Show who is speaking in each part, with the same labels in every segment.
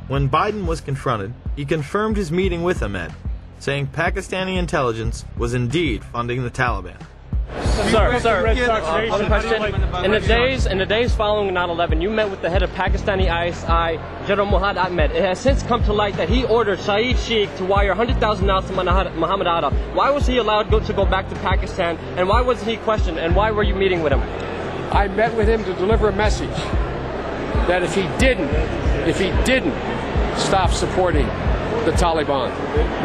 Speaker 1: When Biden was confronted, he confirmed his meeting with Ahmed, saying Pakistani intelligence was indeed funding the Taliban.
Speaker 2: Sir, other question. In the days following 9/11, you met with the head of Pakistani ISI, General Muhammad Ahmed. It has since come to light that he ordered Saeed Sheikh to wire $100,000 to Muhammad Atta. Why was he allowed to go back to Pakistan, and why wasn't he questioned, and why were you meeting with him?
Speaker 3: I met with him to deliver a message that if he didn't stop supporting the Taliban,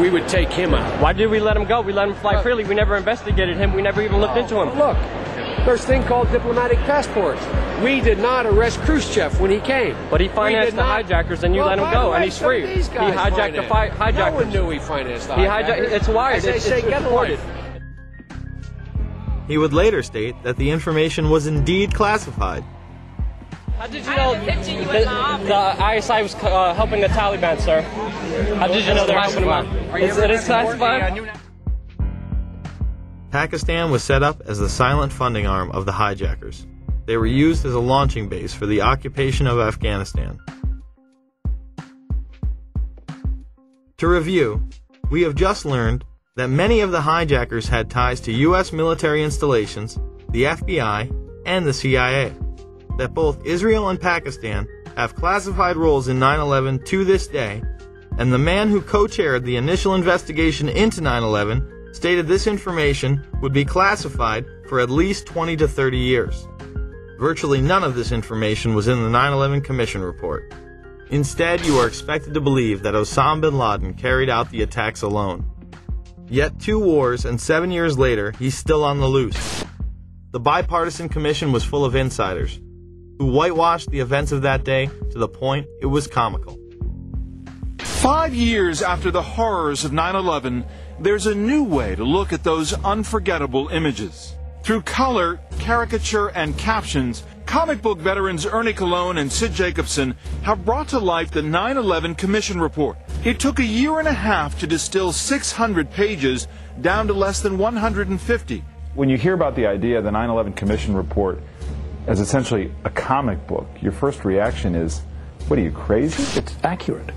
Speaker 3: we would take him out.
Speaker 2: Why did we let him go? We let him fly freely. We never investigated him. We never even looked into him.
Speaker 3: Look, there's a thing called diplomatic passports. We did not arrest Khrushchev when he came.
Speaker 2: But he financed the hijackers, and you let him go, and he's free. He hijacked the hijackers.
Speaker 3: No one knew he financed the hijackers.
Speaker 2: It's wired. It's reported.
Speaker 1: He would later state that the information was indeed classified.
Speaker 2: How did you know the ISI was helping the Taliban, sir? How did you know they were helping them out? It is classified?
Speaker 1: Pakistan was set up as the silent funding arm of the hijackers. They were used as a launching base for the occupation of Afghanistan. To review, we have just learned that many of the hijackers had ties to U.S. military installations, the FBI, and the CIA. That both Israel and Pakistan have classified roles in 9/11 to this day, and the man who co-chaired the initial investigation into 9/11 stated this information would be classified for at least 20 to 30 years. Virtually none of this information was in the 9/11 Commission report. Instead, you are expected to believe that Osama bin Laden carried out the attacks alone. Yet 2 wars and 7 years later, he's still on the loose. The bipartisan commission was full of insiders, who whitewashed the events of that day to the point it was comical.
Speaker 4: 5 years after the horrors of 9/11, there's a new way to look at those unforgettable images. Through color, caricature, and captions, comic book veterans Ernie Colon and Sid Jacobson have brought to life the 9/11 Commission report. It took a year and a half to distill 600 pages down to less than 150.
Speaker 5: When you hear about the idea of the 9/11 Commission report as essentially a comic book, your first reaction is, what are you, crazy?
Speaker 6: It's accurate.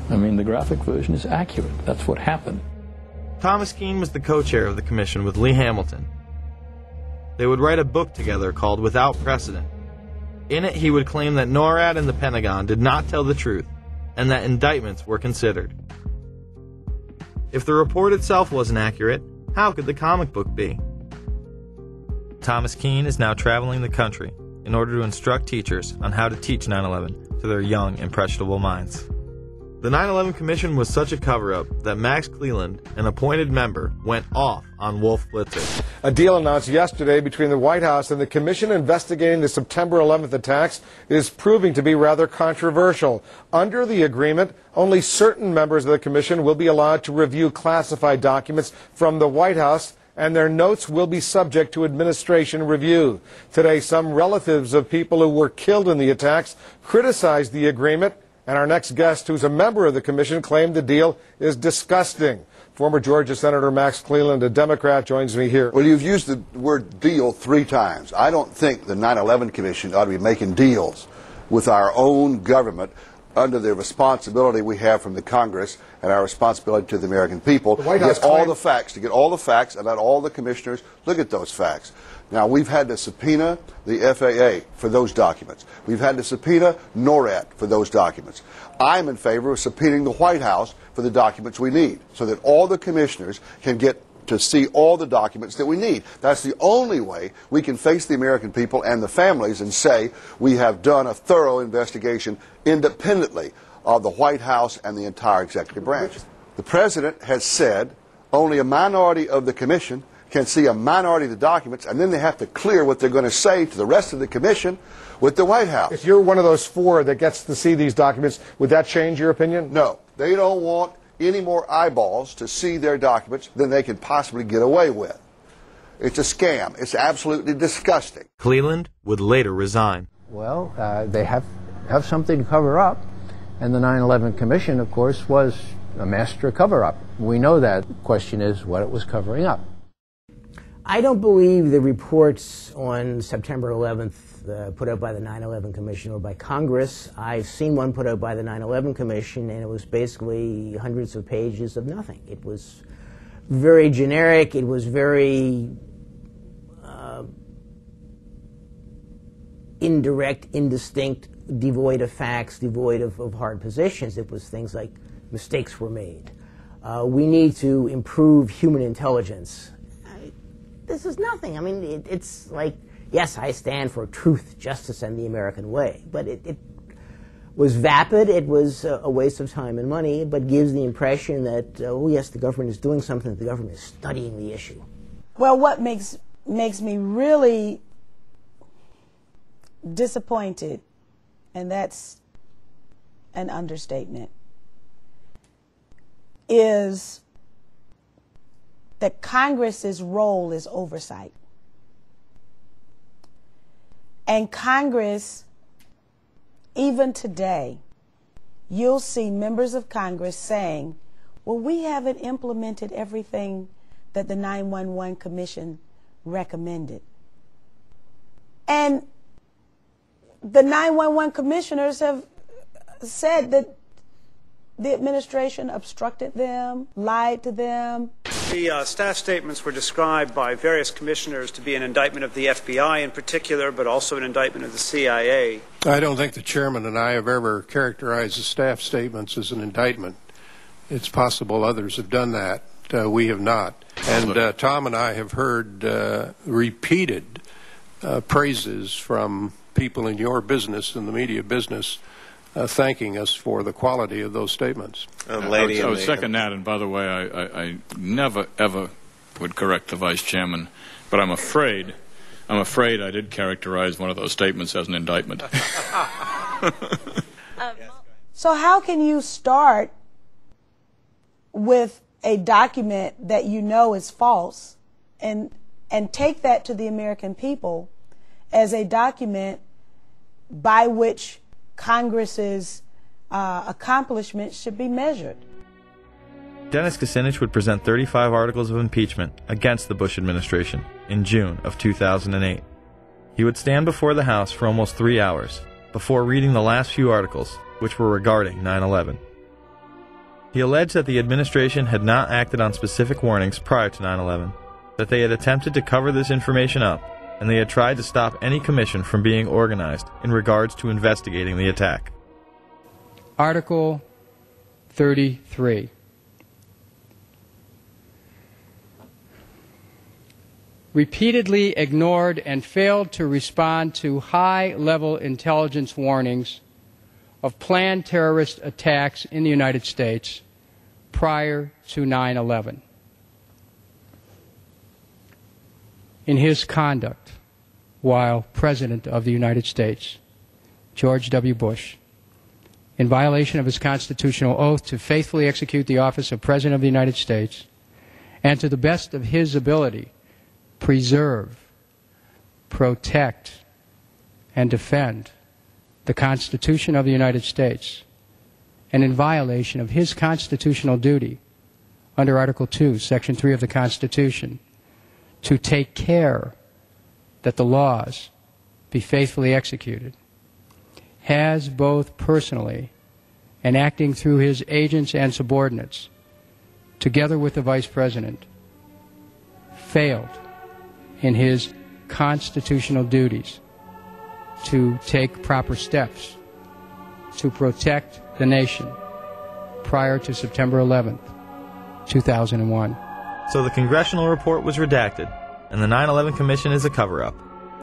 Speaker 6: I mean, the graphic version is accurate. That's what happened.
Speaker 1: Thomas Keane was the co-chair of the commission with Lee Hamilton. They would write a book together called Without Precedent. In it, he would claim that NORAD and the Pentagon did not tell the truth, and that indictments were considered. If the report itself wasn't accurate, how could the comic book be? Thomas Keane is now traveling the country in order to instruct teachers on how to teach 9/11 to their young, impressionable minds. The 9/11 Commission was such a cover-up that Max Cleland, an appointed member, went off on Wolf Blitzer.
Speaker 7: A deal announced yesterday between the White House and the Commission investigating the September 11th attacks is proving to be rather controversial. Under the agreement, only certain members of the Commission will be allowed to review classified documents from the White House, and their notes will be subject to administration review. Today, some relatives of people who were killed in the attacks criticized the agreement, and our next guest, who's a member of the commission, claimed the deal is disgusting. Former Georgia Senator Max Cleland, a Democrat, joins me here.
Speaker 8: Well, you've used the word deal 3 times. I don't think the 9/11 Commission ought to be making deals with our own government under the responsibility we have from the Congress and our responsibility to the American people to get all the facts, and let all the commissioners look at those facts. Now, we've had to subpoena the FAA for those documents. We've had to subpoena NORAD for those documents. I'm in favor of subpoenaing the White House for the documents we need so that all the commissioners can get to see all the documents that we need. That's the only way we can face the American people and the families and say we have done a thorough investigation independently of the White House and the entire executive branch. The President has said only a minority of the Commission can see a minority of the documents, and then they have to clear what they're going to say to the rest of the Commission with the White House.
Speaker 7: If you're one of those 4 that gets to see these documents, would that change your opinion?
Speaker 8: No. They don't want any more eyeballs to see their documents than they can possibly get away with. It's a scam. It's absolutely disgusting.
Speaker 1: Cleland would later resign.
Speaker 9: Well, they have something to cover up, and the 9/11 Commission, of course, was a master cover-up. We know that. The question is what it was covering up. I don't believe the reports on September 11th put out by the 9/11 Commission or by Congress. I've seen one put out by the 9/11 Commission, and it was basically hundreds of pages of nothing. It was very generic. It was very indirect, indistinct, devoid of facts, devoid of hard positions. It was things like mistakes were made. We need to improve human intelligence. This is nothing. I mean, it's like, yes, I stand for truth, justice, and the American way. But it was vapid. It was a waste of time and money, but gives the impression that, oh, yes, the government is doing something. The government is studying the issue.
Speaker 10: Well, what makes me really disappointed, and that's an understatement, is that Congress's role is oversight. And Congress, even today, you'll see members of Congress saying, well, we haven't implemented everything that the 9/11 Commission recommended. And the 9/11 commissioners have said that the administration obstructed them, lied to them.
Speaker 11: The staff statements were described by various commissioners to be an indictment of the FBI in particular, but also an indictment of the CIA.
Speaker 12: I don't think the chairman and I have ever characterized the staff statements as an indictment. It's possible others have done that. We have not. And Tom and I have heard repeated praises from people in your business, in the media business, thanking us for the quality of those statements.
Speaker 13: I would second that, and by the way, I never, ever would correct the vice chairman, but I'm afraid I did characterize one of those statements as an indictment.
Speaker 10: So how can you start with a document that you know is false and take that to the American people as a document by which Congress's accomplishments should be measured?
Speaker 1: Dennis Kucinich would present 35 articles of impeachment against the Bush administration in June of 2008. He would stand before the House for almost 3 hours before reading the last few articles, which were regarding 9/11. He alleged that the administration had not acted on specific warnings prior to 9/11, that they had attempted to cover this information up, and they had tried to stop any commission from being organized in regards to investigating the attack.
Speaker 14: Article 33. Repeatedly ignored and failed to respond to high-level intelligence warnings of planned terrorist attacks in the United States prior to 9/11. In his conduct while President of the United States, George W. Bush, in violation of his constitutional oath to faithfully execute the office of President of the United States, and to the best of his ability, preserve, protect, and defend the Constitution of the United States, and in violation of his constitutional duty under Article 2, Section 3 of the Constitution, to take care that the laws be faithfully executed, has both personally and acting through his agents and subordinates, together with the Vice President, failed in his constitutional duties to take proper steps to protect the nation prior to September 11th, 2001.
Speaker 1: So the congressional report was redacted, and the 9/11 Commission is a cover-up.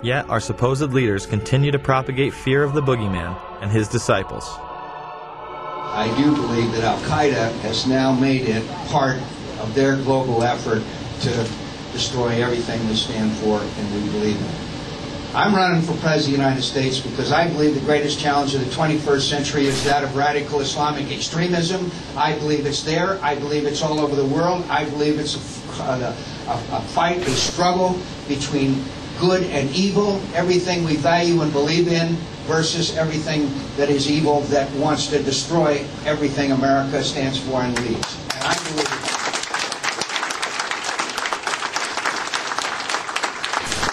Speaker 1: Yet our supposed leaders continue to propagate fear of the boogeyman and his disciples.
Speaker 15: I do believe that Al-Qaeda has now made it part of their global effort to destroy everything we stand for and we believe in. I'm running for President of the United States because I believe the greatest challenge of the 21st century is that of radical Islamic extremism. I believe it's there. I believe it's all over the world. I believe it's a fight, a struggle between good and evil, everything we value and believe in versus everything that is evil that wants to destroy everything America stands for and leads. And I believe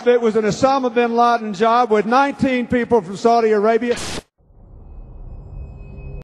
Speaker 16: It was an Osama bin Laden job with 19 people from Saudi Arabia.